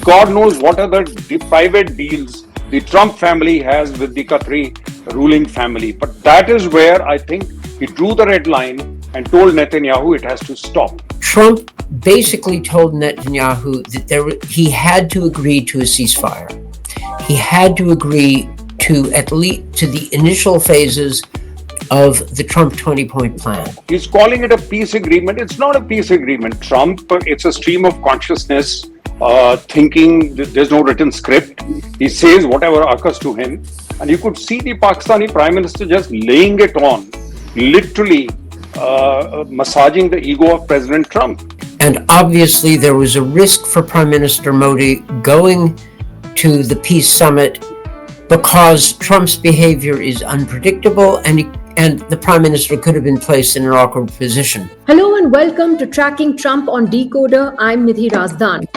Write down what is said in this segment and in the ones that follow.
God knows what are the private deals the Trump family has with the Qatari ruling family. But that is where I think he drew the red line and told Netanyahu it has to stop. Trump basically told Netanyahu that he had to agree to a ceasefire. He had to agree to at least to the initial phases of the Trump 20-point plan. He's calling it a peace agreement. It's not a peace agreement. Trump, it's a stream of consciousness, thinking there's no written script. He says whatever occurs to him. And you could see the Pakistani Prime Minister just laying it on, literally massaging the ego of President Trump. And obviously there was a risk for Prime Minister Modi going to the peace summit because Trump's behavior is unpredictable and the Prime Minister could have been placed in an awkward position. Hello and welcome to Tracking Trump on DeKoder. I'm Nidhi Razdan.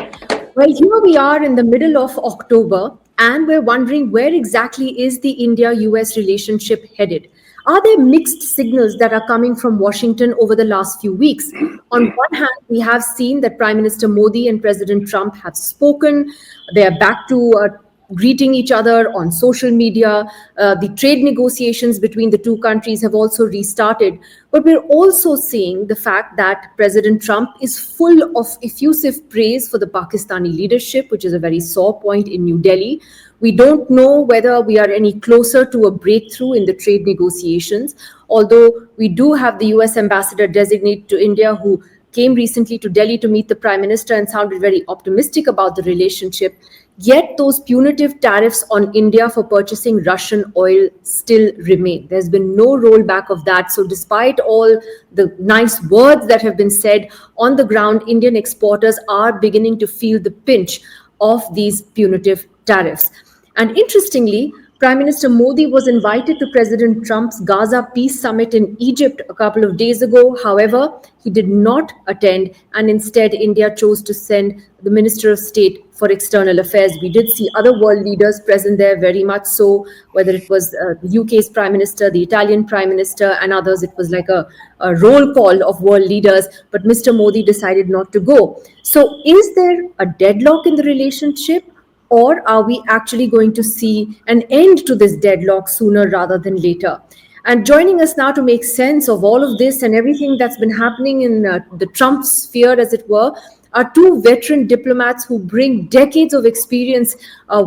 Well, here we are in the middle of October and we're wondering where exactly is the India-US relationship headed? Are there mixed signals that are coming from Washington over the last few weeks? On one hand, we have seen that Prime Minister Modi and President Trump have spoken. They are back to greeting each other on social media. The trade negotiations between the two countries have also restarted. But we're also seeing the fact that President Trump is full of effusive praise for the Pakistani leadership, which is a very sore point in New Delhi. We don't know whether we are any closer to a breakthrough in the trade negotiations, although we do have the US ambassador designate to India who came recently to Delhi to meet the Prime Minister and sounded very optimistic about the relationship. Yet those punitive tariffs on India for purchasing Russian oil still remain. There's been no rollback of that. So despite all the nice words that have been said on the ground, Indian exporters are beginning to feel the pinch of these punitive tariffs. And interestingly, Prime Minister Modi was invited to President Trump's Gaza peace summit in Egypt a couple of days ago. However, he did not attend, and instead India chose to send the Minister of State for External Affairs. We did see other world leaders present there, very much so, whether it was the UK's Prime Minister, the Italian Prime Minister, and others. It was like a roll call of world leaders, but Mr. Modi decided not to go. So is there a deadlock in the relationship? Or are we actually going to see an end to this deadlock sooner rather than later? And joining us now to make sense of all of this and everything that's been happening in the Trump sphere, as it were, are two veteran diplomats who bring decades of experience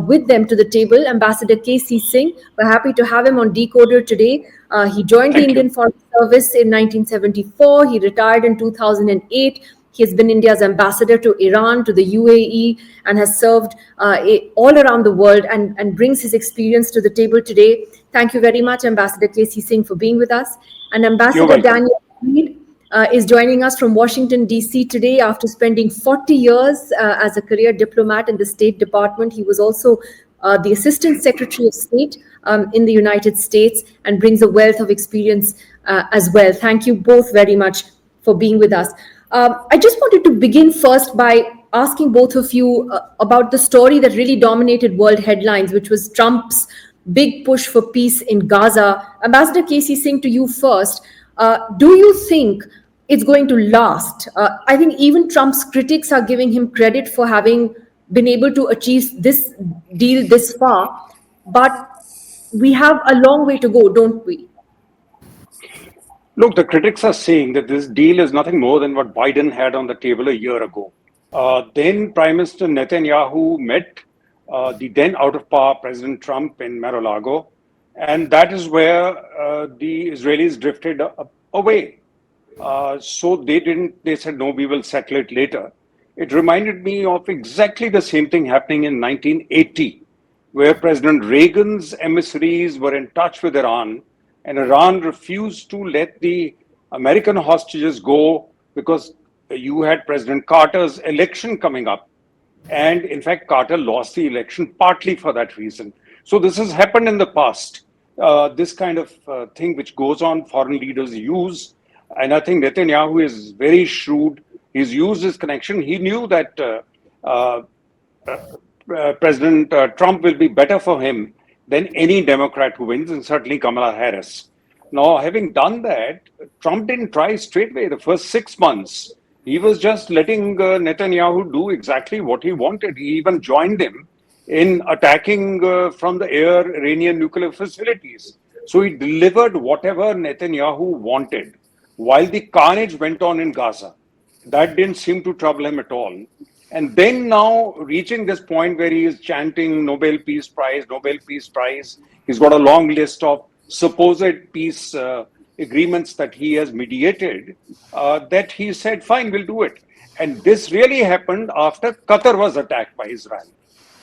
with them to the table. Ambassador K.C. Singh, we're happy to have him on DeKoder today. He joined the Indian Foreign Service in 1974. He retired in 2008. He has been India's ambassador to Iran, to the UAE, and has served all around the world and brings his experience to the table today. Thank you very much, Ambassador K.C. Singh, for being with us. And Ambassador Daniel Reed is joining us from Washington, D.C. today after spending 40 years as a career diplomat in the State Department. He was also the Assistant Secretary of State in the United States and brings a wealth of experience as well. Thank you both very much for being with us. I just wanted to begin first by asking both of you about the story that really dominated world headlines, which was Trump's big push for peace in Gaza. Ambassador K.C. Singh, to you first. Do you think it's going to last? I think even Trump's critics are giving him credit for having been able to achieve this deal this far. But we have a long way to go, don't we? Look, the critics are saying that this deal is nothing more than what Biden had on the table a year ago. Then Prime Minister Netanyahu met the then out-of-power President Trump in Mar-a-Lago, and that is where the Israelis drifted away. So they said, no, we will settle it later. It reminded me of exactly the same thing happening in 1980, where President Reagan's emissaries were in touch with Iran, and Iran refused to let the American hostages go because you had President Carter's election coming up. And in fact, Carter lost the election partly for that reason. So this has happened in the past. This kind of thing which goes on, foreign leaders use. And I think Netanyahu is very shrewd. He's used his connection. He knew that President Trump will be better for him than any Democrat who wins, and certainly Kamala Harris. Now, having done that, Trump didn't try straight away. The first 6 months, He was just letting Netanyahu do exactly what he wanted. He even joined him in attacking from the air Iranian nuclear facilities. So he delivered whatever Netanyahu wanted while the carnage went on in Gaza. That didn't seem to trouble him at all. And then now reaching this point where he is chanting Nobel Peace Prize, Nobel Peace Prize, he's got a long list of supposed peace agreements that he has mediated, that he said, fine, we'll do it. And this really happened after Qatar was attacked by Israel.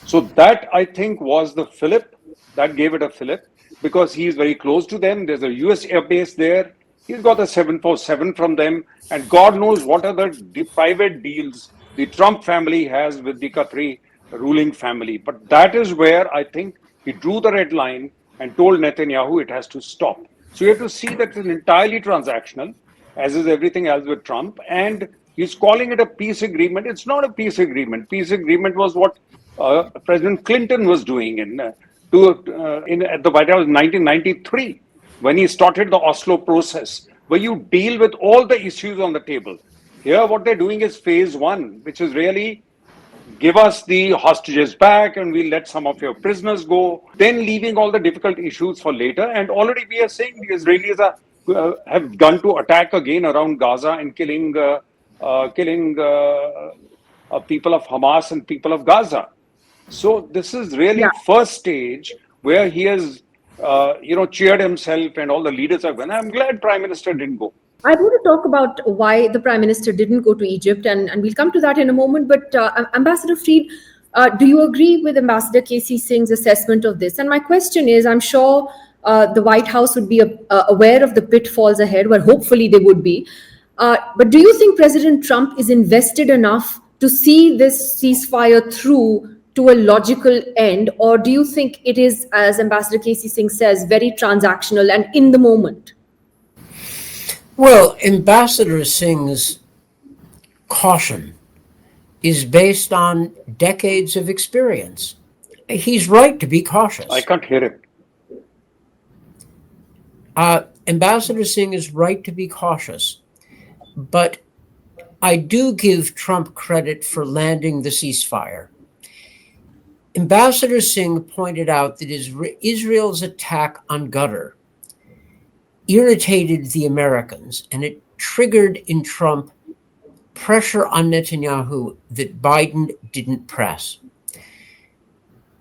So that, I think, was the fillip that gave it a fillip, because he is very close to them. There's a US air base there. He's got a 747 from them. And God knows what other private deals the Trump family has with the Qatari ruling family. But that is where I think he drew the red line and told Netanyahu it has to stop. So you have to see that it's entirely transactional, as is everything else with Trump. And he's calling it a peace agreement. It's not a peace agreement. Peace agreement was what President Clinton was doing at the White House in 1993, when he started the Oslo process, where you deal with all the issues on the table. Here, what they're doing is phase one, which is really give us the hostages back and we'll let some of your prisoners go, then leaving all the difficult issues for later. And already we are saying the Israelis have begun to attack again around Gaza and killing people of Hamas and people of Gaza. So this is really first stage where he has, cheered himself and all the leaders have gone. I'm glad Prime Minister didn't go. I want to talk about why the Prime Minister didn't go to Egypt, and we'll come to that in a moment. But Ambassador Fried, do you agree with Ambassador KC Singh's assessment of this? And my question is, I'm sure the White House would be aware of the pitfalls ahead, well, hopefully they would be. But do you think President Trump is invested enough to see this ceasefire through to a logical end? Or do you think it is, as Ambassador KC Singh says, very transactional and in the moment? Well, Ambassador Singh's caution is based on decades of experience. He's right to be cautious. I can't hear it. Ambassador Singh is right to be cautious, but I do give Trump credit for landing the ceasefire. Ambassador Singh pointed out that Israel's attack on Qatar irritated the Americans, and it triggered in Trump pressure on Netanyahu that Biden didn't press.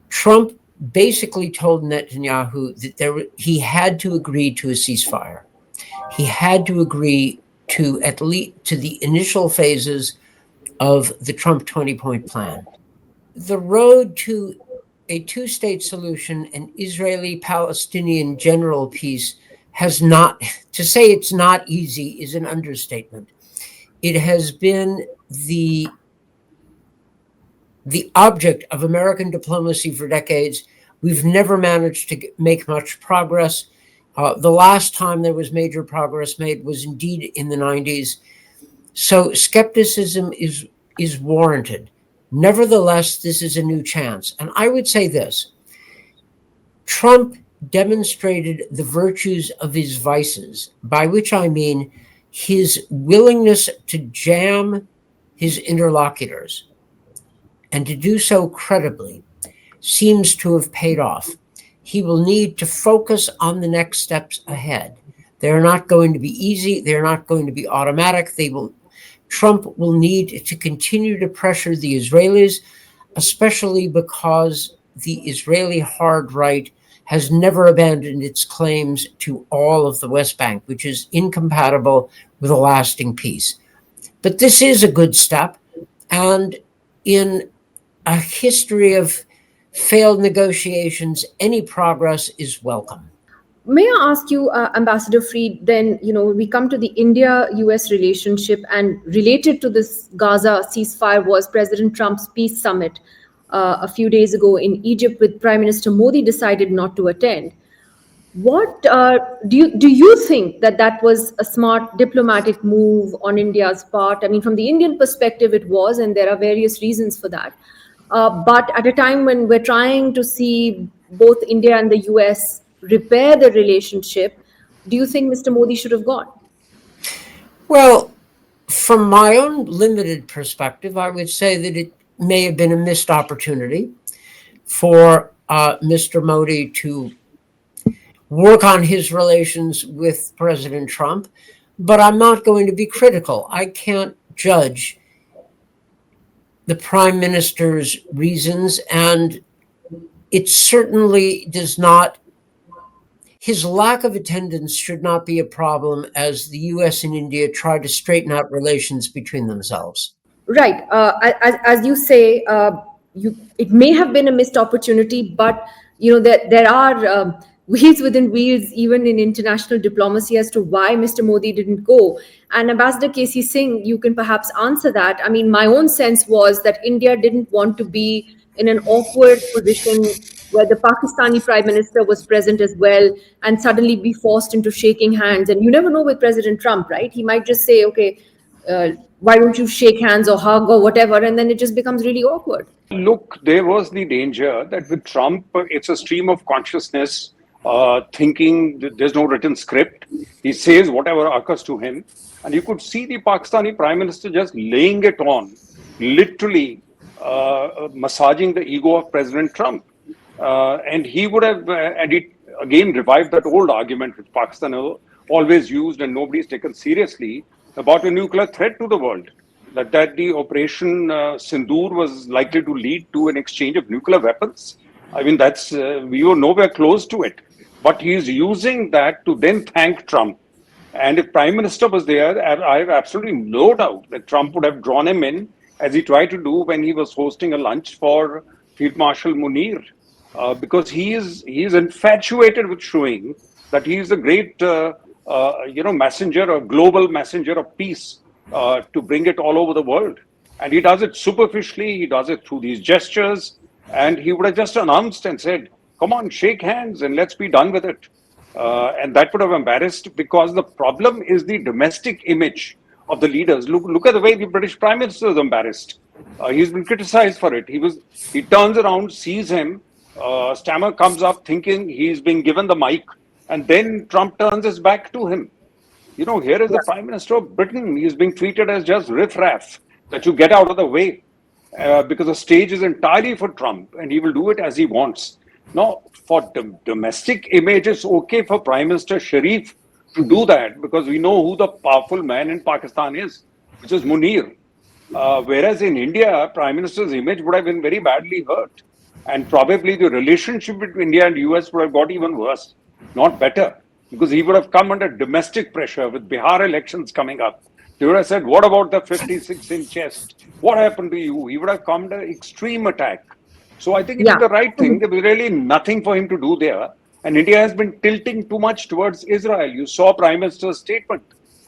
Trump basically told Netanyahu that he had to agree to a ceasefire. He had to agree to at least to the initial phases of the Trump 20-point plan. The road to a two-state solution and Israeli-Palestinian general peace has not, to say it's not easy is an understatement. It has been the object of American diplomacy for decades. We've never managed to make much progress. The last time there was major progress made was indeed in the 90s. So skepticism is warranted. Nevertheless, this is a new chance. And I would say this: Trump demonstrated the virtues of his vices, by which I mean his willingness to jam his interlocutors, and to do so credibly, seems to have paid off. He will need to focus on the next steps ahead. They're not going to be easy. They're not going to be automatic. Trump will need to continue to pressure the Israelis, especially because the Israeli hard right has never abandoned its claims to all of the West Bank, which is incompatible with a lasting peace. But this is a good step, and in a history of failed negotiations, any progress is welcome. May I ask you, Ambassador Fried, then, we come to the India-US relationship, and related to this Gaza ceasefire was President Trump's peace summit a few days ago in Egypt, with Prime Minister Modi decided not to attend. What do you think that was a smart diplomatic move on India's part? I mean, from the Indian perspective, it was, and there are various reasons for that. But at a time when we're trying to see both India and the US repair the relationship, do you think Mr. Modi should have gone? Well, From my own limited perspective, I would say that it may have been a missed opportunity for Mr. Modi to work on his relations with President Trump, but I'm not going to be critical. I can't judge the prime minister's reasons, and it certainly does not, his lack of attendance should not be a problem as the US and India try to straighten out relations between themselves. Right. As you say, it may have been a missed opportunity, but there are wheels within wheels, even in international diplomacy, as to why Mr. Modi didn't go. And Ambassador KC Singh, you can perhaps answer that. I mean, my own sense was that India didn't want to be in an awkward position where the Pakistani Prime Minister was present as well, and suddenly be forced into shaking hands. And you never know with President Trump, right? He might just say, okay, why don't you shake hands or hug or whatever, and then it just becomes really awkward. Look, there was the danger that with Trump, it's a stream of consciousness, thinking that there's no written script. He says whatever occurs to him. And you could see the Pakistani Prime Minister just laying it on, literally massaging the ego of President Trump. And he would have, and it again revived that old argument which Pakistan always used and nobody's taken seriously about a nuclear threat to the world. That the Operation Sindoor was likely to lead to an exchange of nuclear weapons. I mean, we were nowhere close to it. But he's using that to then thank Trump. And if Prime Minister was there, I have absolutely no doubt that Trump would have drawn him in, as he tried to do when he was hosting a lunch for Field Marshal Munir. Because he is infatuated with showing that he is a great messenger, a global messenger of peace to bring it all over the world. And he does it superficially, he does it through these gestures, and he would have just announced and said, come on, shake hands and let's be done with it. And that would have embarrassed, because the problem is the domestic image of the leaders. Look at the way the British Prime Minister is embarrassed. He's been criticized for it. He turns around, sees him, Stammer comes up thinking he's being given the mic, and then Trump turns his back to him. Here is the Prime Minister of Britain. He's being treated as just riffraff, that you get out of the way, because the stage is entirely for Trump, and he will do it as he wants. Now, for domestic image, it's okay for Prime Minister Sharif to do that, because we know who the powerful man in Pakistan is, which is Munir. Whereas in India, Prime Minister's image would have been very badly hurt. And probably the relationship between India and US would have got even worse, not better, because he would have come under domestic pressure with Bihar elections coming up. They would have said, what about the 56-inch chest? What happened to you? He would have come under extreme attack. So I think it is the right thing. There was really nothing for him to do there. And India has been tilting too much towards Israel. You saw Prime Minister's statement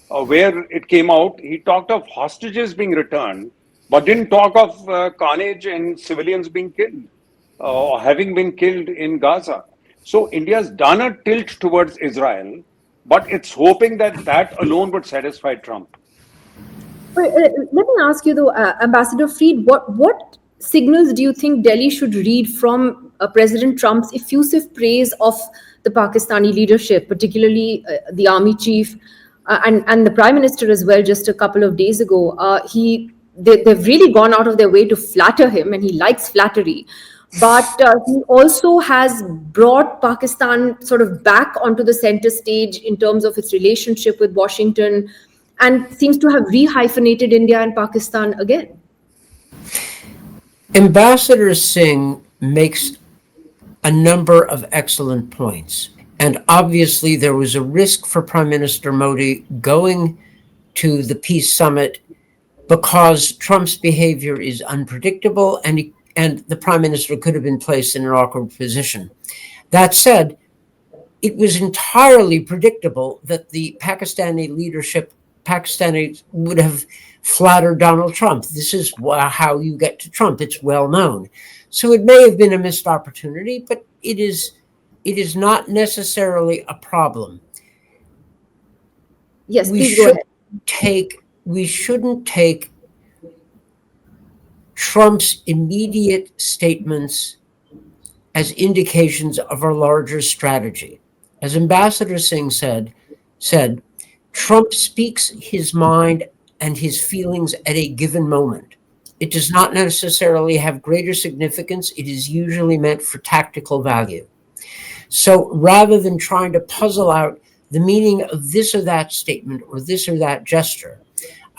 where it came out. He talked of hostages being returned, but didn't talk of carnage and civilians being killed. Or having been killed in Gaza. So India's done a tilt towards Israel, but it's hoping that alone would satisfy Trump. Let me ask you though, Ambassador Freed, what signals do you think Delhi should read from President Trump's effusive praise of the Pakistani leadership, particularly the army chief and the Prime Minister as well? Just a couple of days ago, they've really gone out of their way to flatter him, and he likes flattery. But he also has brought Pakistan sort of back onto the center stage in terms of its relationship with Washington, and seems to have rehyphenated India and Pakistan again. Ambassador Singh makes a number of excellent points. And obviously, there was a risk for Prime Minister Modi going to the peace summit because Trump's behavior is unpredictable, and the Prime Minister could have been placed in an awkward position. That said, it was entirely predictable that the Pakistani leadership, Pakistanis, would have flattered Donald Trump. This is how you get to Trump. It's well known. So it may have been a missed opportunity, but it is not necessarily a problem. Yes, please go ahead. We shouldn't take Trump's immediate statements as indications of our larger strategy. As Ambassador Singh said, Trump speaks his mind and his feelings at a given moment. It does not necessarily have greater significance. It is usually meant for tactical value. So rather than trying to puzzle out the meaning of this or that statement or this or that gesture,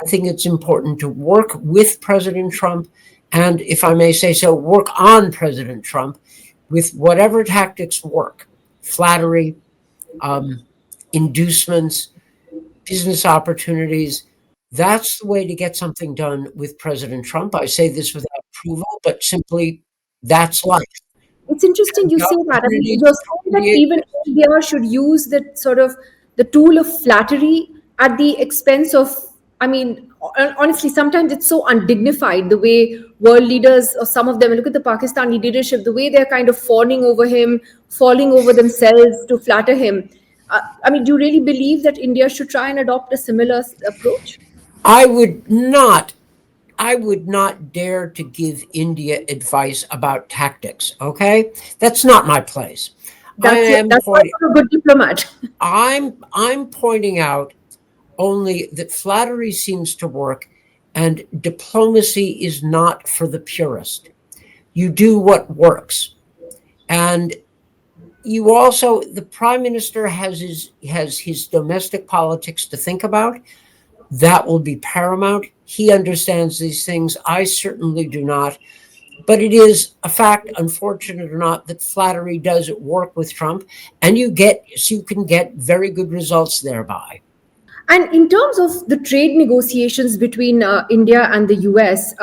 I think it's important to work with President Trump and, if I may say so, work on President Trump with whatever tactics work: flattery, inducements, business opportunities. That's the way to get something done with President Trump. I say this without approval, but simply that's life. It's interesting you The say that. I mean, opportunity you're to saying that create even India should use the sort of the tool of flattery at the expense of, I mean, honestly, sometimes it's so undignified the way world leaders, or some of them, look at the Pakistani leadership, the way they're kind of fawning over him, falling over themselves to flatter him. I mean, do you really believe that India should try and adopt a similar approach? I would not dare to give India advice about tactics. Okay, that's not my place. That's why you're a good diplomat. I'm pointing out only that flattery seems to work, and diplomacy is not for the purist. You do what works, and you also, the prime minister has his domestic politics to think about. That will be paramount. He understands these things. I certainly do not. But it is a fact, unfortunate or not, that flattery does work with Trump, and you can get very good results thereby. And in terms of the trade negotiations between India and the US,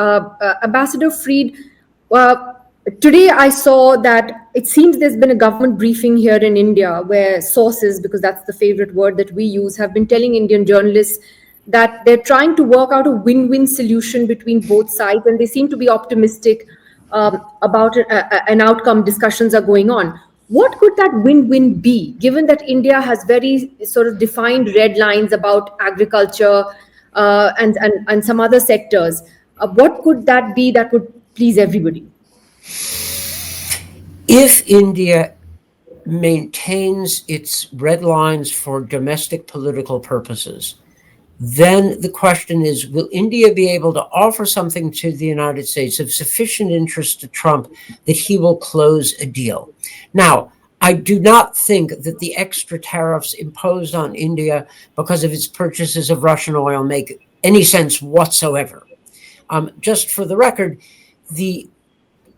Ambassador Fried, uh, today I saw that it seems there's been a government briefing here in India where sources, because that's the favorite word that we use, have been telling Indian journalists that they're trying to work out a win-win solution between both sides, and they seem to be optimistic about an outcome. Discussions are going on. What could that win-win be, given that India has very sort of defined red lines about agriculture and some other sectors? What could that be that would please everybody? If India maintains its red lines for domestic political purposes, then the question is, will India be able to offer something to the United States of sufficient interest to Trump that he will close a deal? Now, I do not think that the extra tariffs imposed on India because of its purchases of Russian oil make any sense whatsoever. Just for the record, the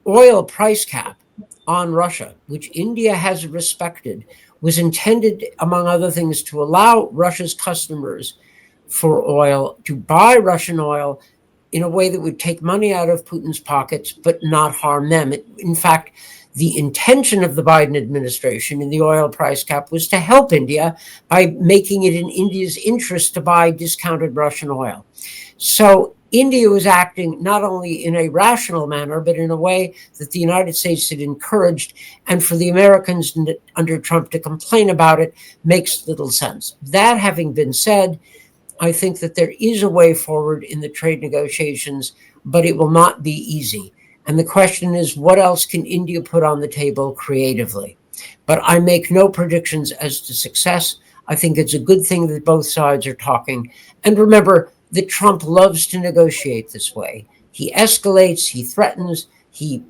oil price cap on Russia, which India has respected, was intended, among other things, to allow Russia's customers for oil to buy Russian oil in a way that would take money out of Putin's pockets but not harm them. In fact, the intention of the Biden administration in the oil price cap was to help India by making it in India's interest to buy discounted Russian oil. So India was acting not only in a rational manner, but in a way that the United States had encouraged, and for the Americans under Trump to complain about it makes little sense. That having been said, I think that there is a way forward in the trade negotiations, but it will not be easy. And the question is, what else can India put on the table creatively? But I make no predictions as to success. I think it's a good thing that both sides are talking. And remember that Trump loves to negotiate this way. He escalates, he threatens, he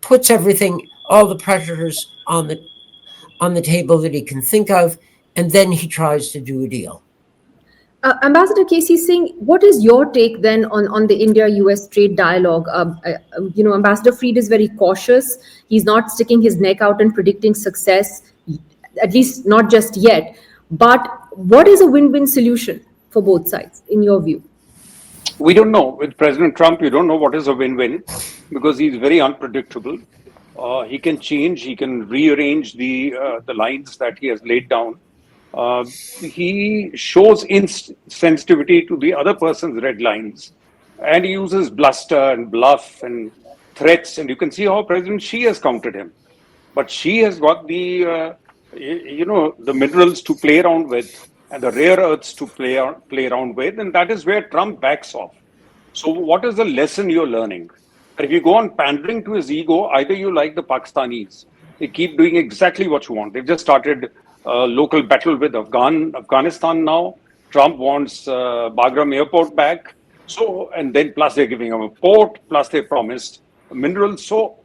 puts everything, all the pressures on the table that he can think of, and then he tries to do a deal. Ambassador K.C. Singh, what is your take then on the India-US trade dialogue? Ambassador Fried is very cautious. He's not sticking his neck out and predicting success, at least not just yet. But what is a win-win solution for both sides, in your view? We don't know. With President Trump, you don't know what is a win-win because he's very unpredictable. He can change. He can rearrange the lines that he has laid down. He shows insensitivity to the other person's red lines, and he uses bluster and bluff and threats. And you can see how President Xi has countered him. But Xi has got the minerals to play around with and the rare earths to play around with, and that is where Trump backs off. So, what is the lesson you're learning? If you go on pandering to his ego, either you like the Pakistanis, they keep doing exactly what you want. They've just started a local battle with Afghanistan now. Trump wants Bagram Airport back. So, and then plus they're giving him a port, plus they promised minerals. So,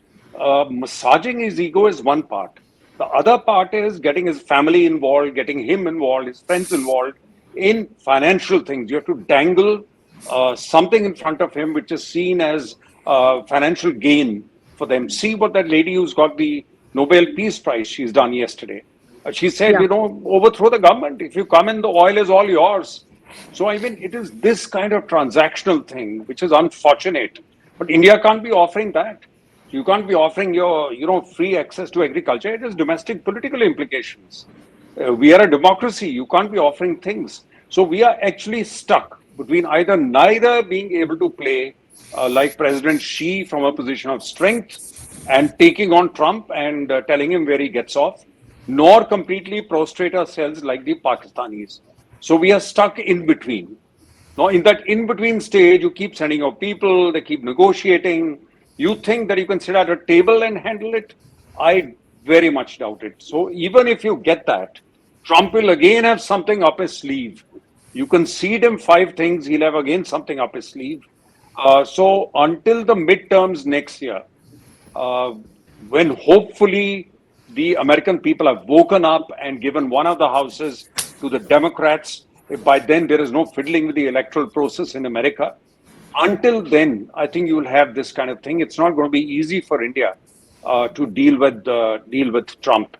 massaging his ego is one part. The other part is getting his family involved, getting him involved, his friends involved in financial things. You have to dangle something in front of him which is seen as financial gain for them. See what that lady who's got the Nobel Peace Prize she's done yesterday. She said, Yeah. overthrow the government. If you come in, the oil is all yours. So, I mean, it is this kind of transactional thing which is unfortunate. But India can't be offering that. You can't be offering your, free access to agriculture. It has domestic political implications. We are a democracy. You can't be offering things. So we are actually stuck between neither being able to play like President Xi from a position of strength and taking on Trump and telling him where he gets off, nor completely prostrate ourselves like the Pakistanis. So we are stuck in between. Now, in that in-between stage, you keep sending out people, they keep negotiating. You think that you can sit at a table and handle it? I very much doubt it. So even if you get that, Trump will again have something up his sleeve. You concede him 5 things, he'll have again something up his sleeve. So until the midterms next year, when hopefully the American people have woken up and given one of the houses to the Democrats, if by then there is no fiddling with the electoral process in America, until then, I think you will have this kind of thing. It's not going to be easy for India to deal with Trump.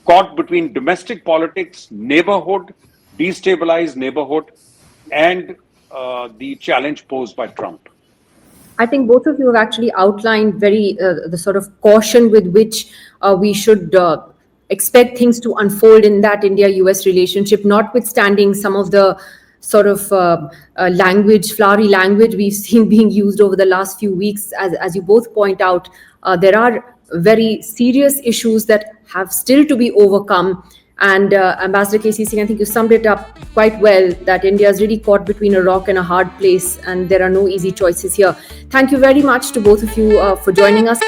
Caught between domestic politics, neighborhood, destabilized neighborhood, and the challenge posed by Trump. I think both of you have actually outlined very the sort of caution with which we should expect things to unfold in that India-US relationship, notwithstanding some of the sort of flowery language we've seen being used over the last few weeks. As you both point out, there are very serious issues that have still to be overcome. And Ambassador K.C. Singh, I think you summed it up quite well, that India is really caught between a rock and a hard place, and there are no easy choices here. Thank you very much to both of you for joining us.